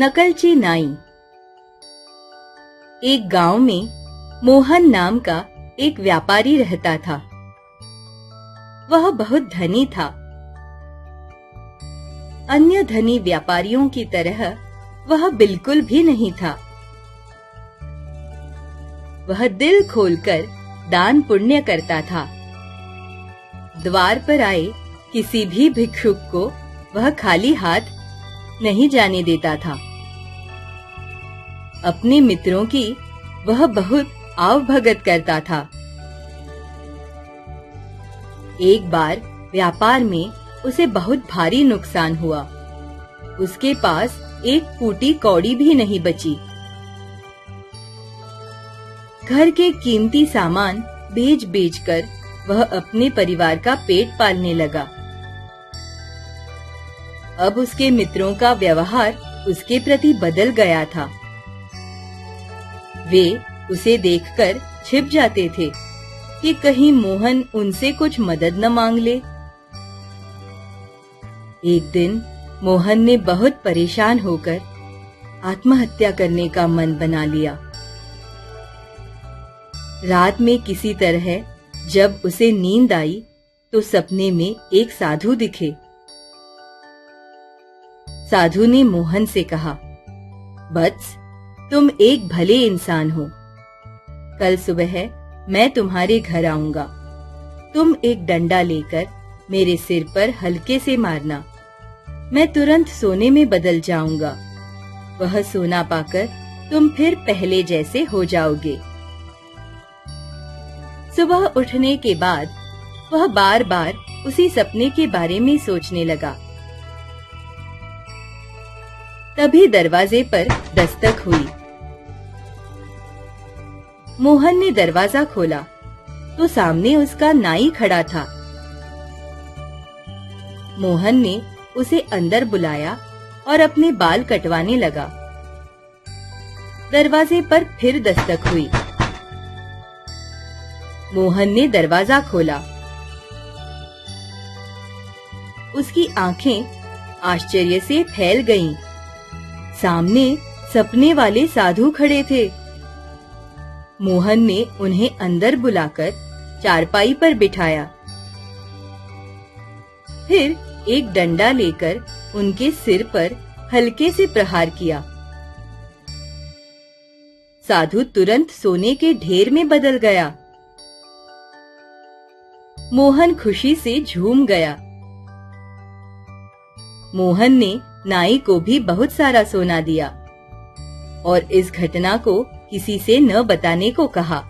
नकलची नाई। एक गांव में मोहन नाम का एक व्यापारी रहता था। वह बहुत धनी था। अन्य धनी व्यापारियों की तरह वह बिल्कुल भी नहीं था। वह दिल खोलकर दान पुण्य करता था। द्वार पर आए किसी भी भिक्षुक को वह खाली हाथ नहीं जाने देता था। अपने मित्रों की वह बहुत आवभगत करता था। एक बार व्यापार में उसे बहुत भारी नुकसान हुआ। उसके पास एक फूटी कौड़ी भी नहीं बची। घर के कीमती सामान बेच-बेचकर वह अपने परिवार का पेट पालने लगा। अब उसके मित्रों का व्यवहार उसके प्रति बदल गया था। वे उसे देखकर छिप जाते थे कि कहीं मोहन उनसे कुछ मदद न मांग ले। एक दिन मोहन ने बहुत परेशान होकर आत्महत्या करने का मन बना लिया। रात में किसी तरह जब उसे नींद आई तो सपने में एक साधु दिखे। साधु ने मोहन से कहा, वत्स, तुम एक भले इंसान हो। कल सुबह मैं तुम्हारे घर आऊंगा। तुम एक डंडा लेकर मेरे सिर पर हल्के से मारना। मैं तुरंत सोने में बदल जाऊंगा। वह सोना पाकर तुम फिर पहले जैसे हो जाओगे। सुबह उठने के बाद वह बार-बार उसी सपने के बारे में सोचने लगा। तभी दरवाजे पर दस्तक हुई। मोहन ने दरवाजा खोला तो सामने उसका नाई खड़ा था। मोहन ने उसे अंदर बुलाया और अपने बाल कटवाने लगा। दरवाजे पर फिर दस्तक हुई। मोहन ने दरवाजा खोला। उसकी आंखें आश्चर्य से फैल गईं। सामने सपने वाले साधु खड़े थे। मोहन ने उन्हें अंदर बुलाकर चारपाई पर बिठाया। फिर एक डंडा लेकर उनके सिर पर हल्के से प्रहार किया। साधु तुरंत सोने के ढेर में बदल गया। मोहन खुशी से झूम गया। मोहन ने नाई को भी बहुत सारा सोना दिया और इस घटना को किसी से न बताने को कहा।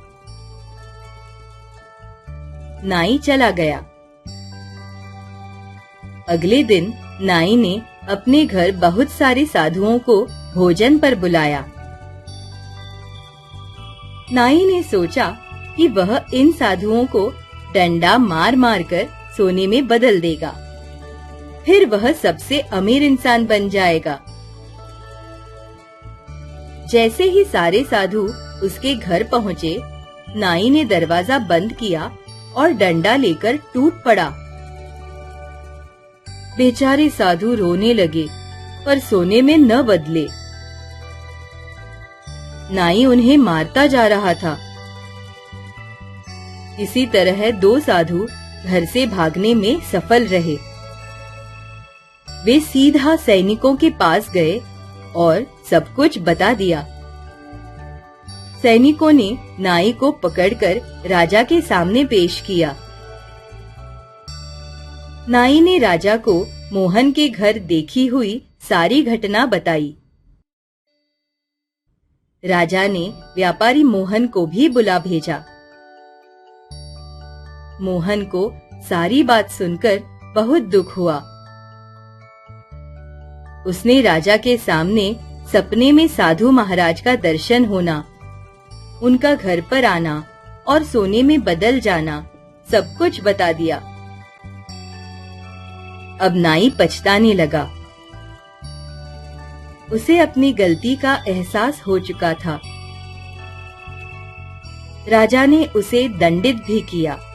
नाई चला गया। अगले दिन नाई ने अपने घर बहुत सारे साधुओं को भोजन पर बुलाया। नाई ने सोचा कि वह इन साधुओं को डंडा मार-मार कर सोने में बदल देगा। फिर वह सबसे अमीर इंसान बन जाएगा। जैसे ही सारे साधु उसके घर पहुंचे, नाई ने दरवाजा बंद किया और डंडा लेकर टूट पड़ा। बेचारे साधु रोने लगे, पर सोने में न बदले। नाई उन्हें मारता जा रहा था। इसी तरह दो साधु घर से भागने में सफल रहे। वे सीधा सैनिकों के पास गए और सब कुछ बता दिया। सैनिकों ने नाई को पकड़कर राजा के सामने पेश किया। नाई ने राजा को मोहन के घर देखी हुई सारी घटना बताई। राजा ने व्यापारी मोहन को भी बुला भेजा। मोहन को सारी बात सुनकर बहुत दुख हुआ। उसने राजा के सामने सपने में साधु महाराज का दर्शन होना, उनका घर पर आना और सोने में बदल जाना सब कुछ बता दिया। अब नाई पछताने लगा। उसे अपनी गलती का एहसास हो चुका था। राजा ने उसे दंडित भी किया।